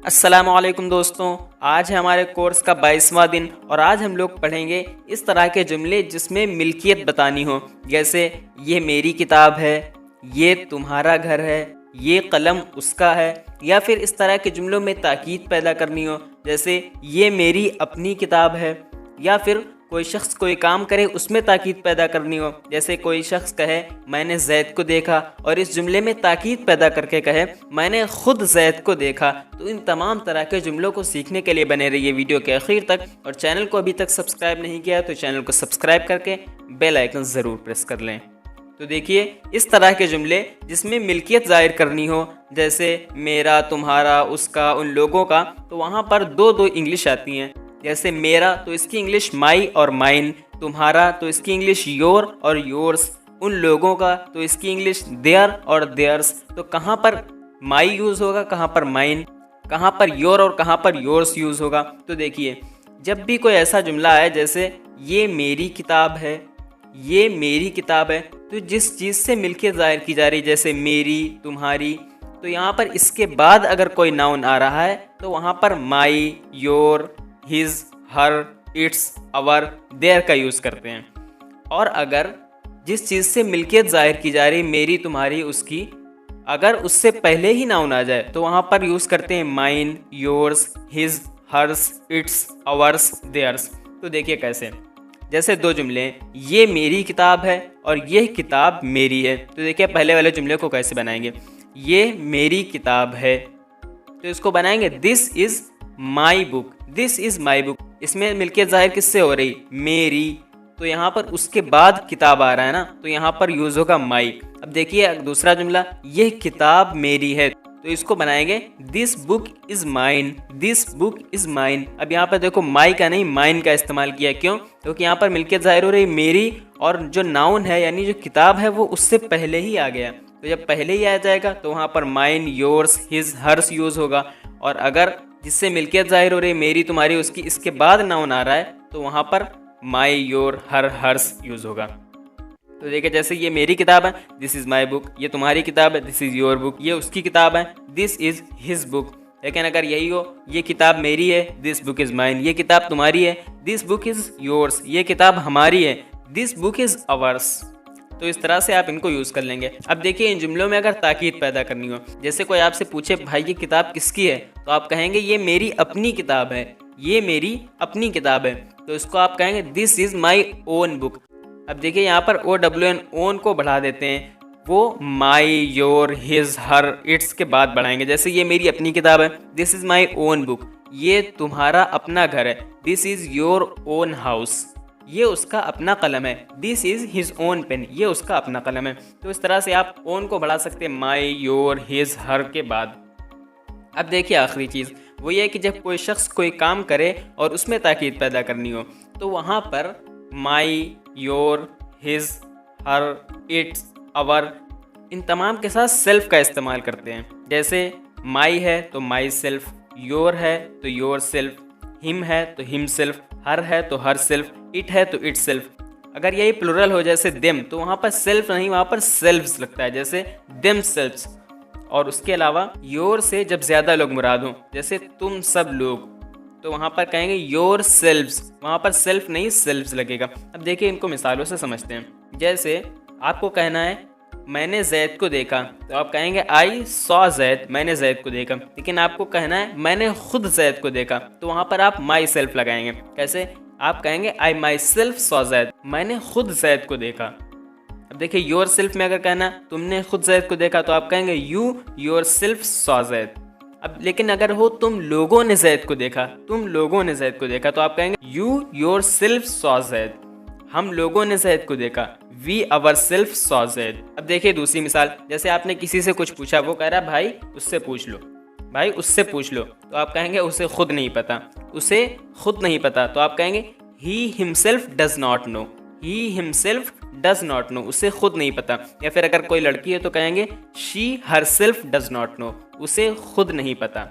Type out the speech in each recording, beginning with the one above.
अस्सलामुअलैकुम दोस्तों, आज है हमारे कोर्स का 22वां दिन और आज हम लोग पढ़ेंगे इस तरह के जुमले जिसमें मिल्कियत बतानी हो। जैसे ये मेरी किताब है, ये तुम्हारा घर है, ये कलम उसका है। या फिर इस तरह के जुमलों में ताकीद पैदा करनी हो, जैसे ये मेरी अपनी किताब है। या फिर कोई शख्स कोई काम करे उसमें ताकीद पैदा करनी हो, जैसे कोई शख्स कहे मैंने जैद को देखा और इस जुमले में ताकीद पैदा करके कहे मैंने खुद जैद को देखा। तो इन तमाम तरह के जुमलों को सीखने के लिए बने रहिए वीडियो के आखिर तक। और चैनल को अभी तक सब्सक्राइब नहीं किया तो चैनल को सब्सक्राइब करके बेल आइकन ज़रूर प्रेस कर लें। तो देखिए, इस तरह के जुमले जिसमें मिल्कियत ज़ाहिर करनी हो, जैसे मेरा, तुम्हारा, उसका, उन लोगों का, तो वहाँ पर दो इंग्लिश आती हैं। जैसे मेरा तो इसकी इंग्लिश माई और माइन, तुम्हारा तो इसकी इंग्लिश योर और योर्स, उन लोगों का तो इसकी इंग्लिश देयर और देयर्स। तो कहाँ पर माई यूज़ होगा, कहाँ पर माइन, कहाँ पर योर और कहाँ पर योर्स यूज़ होगा। तो देखिए, जब भी कोई ऐसा जुमला है जैसे ये मेरी किताब है, ये मेरी किताब है, तो जिस चीज़ से मिल्कियत ज़ाहिर की जा रही, जैसे मेरी, तुम्हारी, तो यहाँ पर इसके बाद अगर कोई नाउन आ रहा है तो वहाँ पर my, your, his, her, its, our, their का यूज़ करते हैं। और अगर जिस चीज़ से मिल्कियत ज़ाहिर की जा रही, मेरी, तुम्हारी, उसकी, अगर उससे पहले ही नाउन आ जाए तो वहाँ पर यूज़ करते हैं mine, yours, his, hers, its, ours, theirs. तो देखिए कैसे, जैसे दो जुमले हैं, ये मेरी किताब है और ये किताब मेरी है। तो देखिए पहले वाले जुमले को कैसे बनाएंगे। ये मेरी किताब है तो इसको बनाएंगे this is my book, this is my book. इसमें मिल्कियत ज़ाहिर किससे हो रही, मेरी, तो यहाँ पर उसके बाद किताब आ रहा है ना, तो यहाँ पर यूज़ होगा माई। अब देखिए दूसरा जुमला, यह किताब मेरी है, तो इसको बनाएंगे this book is mine, this book is mine. अब यहाँ पर देखो माई का नहीं माइन का इस्तेमाल किया, क्यों? क्योंकि यहाँ पर मिल्कियत ज़ाहिर हो रही मेरी, और जो नाउन है यानी जो किताब है वो उससे पहले ही आ गया। तो जब पहले ही आ जाएगा तो वहाँ पर mine, yours, his, hers use होगा। और अगर जिससे मिल्कियत ज़ाहिर हो रही है मेरी, तुम्हारी, उसकी, इसके बाद नाउन आ रहा है तो वहाँ पर my, your, her, hers use होगा। तो देखिए, जैसे ये मेरी किताब है, दिस इज़ माई बुक, ये तुम्हारी किताब है, दिस इज़ योर बुक, ये उसकी किताब है, दिस इज़ हिज बुक। लेकिन अगर यही हो, ये किताब मेरी है, दिस बुक इज़ माइन, ये किताब तुम्हारी है, दिस बुक इज़ योर्स, ये किताब हमारी है, दिस बुक इज़ अवर्स। तो इस तरह से आप इनको यूज़ कर लेंगे। अब देखिए, इन जुमलों में अगर ताकीद पैदा करनी हो, जैसे कोई आपसे पूछे भाई ये किताब किसकी है, तो आप कहेंगे ये मेरी अपनी किताब है, ये मेरी अपनी किताब है। तो इसको आप कहेंगे this is my own book. अब देखिए यहाँ पर OWN, ओन को बढ़ा देते हैं, वो my, your, his, her, its के बाद बढ़ाएंगे। जैसे ये मेरी अपनी किताब है, this is my own book, ये तुम्हारा अपना घर है, this is your own house, ये उसका अपना कलम है, this is his own pen, ये उसका अपना कलम है। तो इस तरह से आप ओन को बढ़ा सकते हैं माई, योर, हिज, हर के बाद। अब देखिए आखिरी चीज़ वो ये है कि जब कोई शख्स कोई काम करे और उसमें ताकीद पैदा करनी हो, तो वहाँ पर my, your, his, her, its, अवर, इन तमाम के साथ सेल्फ का इस्तेमाल करते हैं। जैसे माई है तो माई सेल्फ, योर है तो योर सेल्फ, हिम है तो हिम सेल्फ, हर है तो हर सेल्फ, इट है तो इट सेल्फ। अगर यही प्लुरल हो जैसे देम, तो वहाँ पर सेल्फ नहीं, वहाँ पर सेल्फ्स लगता है, जैसे देम सेल्फ्स। और उसके अलावा योर से जब ज़्यादा लोग मुराद हों, जैसे तुम सब लोग, तो वहाँ पर कहेंगे योर सेल्फ्स, वहाँ पर सेल्फ नहीं सेल्फ्स लगेगा। अब देखिए इनको मिसालों से समझते हैं। जैसे आपको कहना है मैंने जैद को देखा, तो आप कहेंगे आई सॉ जैद, मैंने जैद को देखा। लेकिन आपको कहना है मैंने खुद जैद को देखा, तो वहाँ पर आप माई सेल्फ लगाएंगे। कैसे? आप कहेंगे आई माई सेल्फ सॉ जैद, मैंने खुद जैद को देखा। अब देखिए योर सेल्फ में अगर कहना तुमने खुद जैद को देखा, तो आप कहेंगे you yourself saw Zaid. अब लेकिन अगर हो तुम लोगों ने जैद को देखा, तुम लोगों ने जैद को देखा, तो आप कहेंगे you yourself saw Zaid, हम लोगों ने जैद को देखा, we ourself saw Zaid. अब देखिए दूसरी मिसाल, जैसे आपने किसी से कुछ पूछा, वो कह रहा है भाई उससे पूछ लो, भाई उससे पूछ लो, तो आप कहेंगे उसे खुद नहीं पता, उसे खुद नहीं पता, तो आप कहेंगे he himself does not know, he himself does not know, उसे खुद नहीं पता। या फिर अगर कोई लड़की है तो कहेंगे she her self does not know, उसे खुद नहीं पता।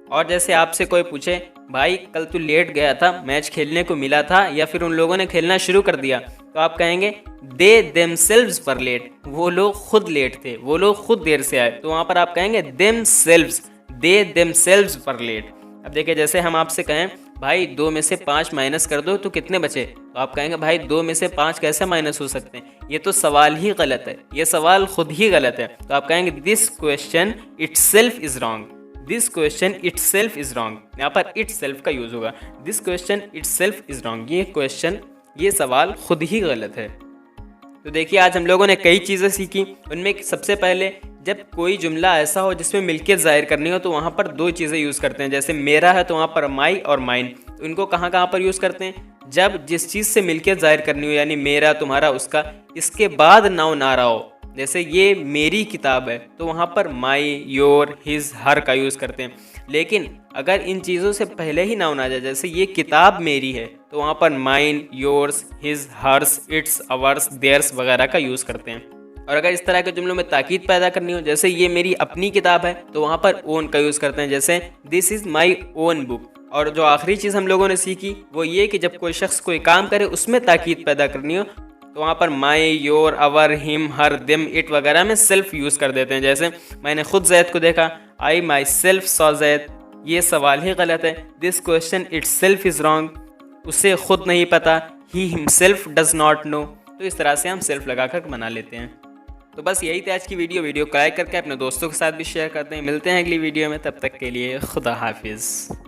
और जैसे आपसे कोई पूछे भाई कल तू लेट गया था, मैच खेलने को मिला था या फिर उन लोगों ने खेलना शुरू कर दिया, तो आप कहेंगे दे देमसेल्व्स वर लेट, वो लोग खुद लेट थे, वो लोग खुद देर से आए, तो वहाँ पर आप कहेंगे themselves, they themselves were late. अब देखिए जैसे हम आपसे कहें भाई 2 में से 5 माइनस कर दो तो कितने बचे, तो आप कहेंगे भाई 2 में से 5 कैसे माइनस हो सकते हैं, ये तो सवाल ही गलत है, ये सवाल खुद ही गलत है। तो आप कहेंगे this question itself is wrong, this question itself is wrong, यहाँ पर इटसेल्फ का यूज होगा, this question itself is wrong, ये क्वेश्चन, ये सवाल खुद ही गलत है। तो देखिए आज हम लोगों ने कई चीज़ें सीखी, उनमें सबसे पहले जब कोई जुमला ऐसा हो जिसमें मिल्कियत जाहिर करनी हो तो वहाँ पर 2 चीज़ें यूज़ करते हैं। जैसे मेरा है तो वहाँ पर माई और माइन, तो इनको कहाँ कहाँ पर यूज़ करते हैं, जब जिस चीज़ से मिल्कियत जाहिर करनी हो, यानी मेरा, तुम्हारा, उसका, इसके बाद नाउन आ रहा हो। जैसे ये मेरी किताब है तो वहाँ पर माई, योर, हिज, हर का यूज़ करते हैं। लेकिन अगर इन चीज़ों से पहले ही नाउन आ जाए, जैसे ये किताब मेरी है, तो वहाँ पर mine, yours, his, hers, its, ours, theirs वगैरह का यूज़ करते हैं। और अगर इस तरह के जुमलों में ताकीद पैदा करनी हो, जैसे ये मेरी अपनी किताब है, तो वहाँ पर ओन का यूज़ करते हैं, जैसे this is my own book. और जो आखिरी चीज़ हम लोगों ने सीखी वो ये कि जब कोई शख्स कोई काम करे उसमें ताकीद पैदा करनी हो तो वहाँ पर माई, योर, अवर, हिम, हर, दिम, इट वगैरह में सेल्फ यूज़ कर देते हैं। जैसे मैंने खुद जैद को देखा, आई माई सेल्फ सॉ जैद, ये सवाल ही गलत है, this question it self is wrong, उसे खुद नहीं पता, he himself does not know. तो इस तरह से हम सेल्फ लगा कर बना लेते हैं। तो बस यही थी आज की वीडियो को लाइक करके अपने दोस्तों के साथ भी शेयर करते हैं। मिलते हैं अगली वीडियो में, तब तक के लिए खुदा हाफिज़।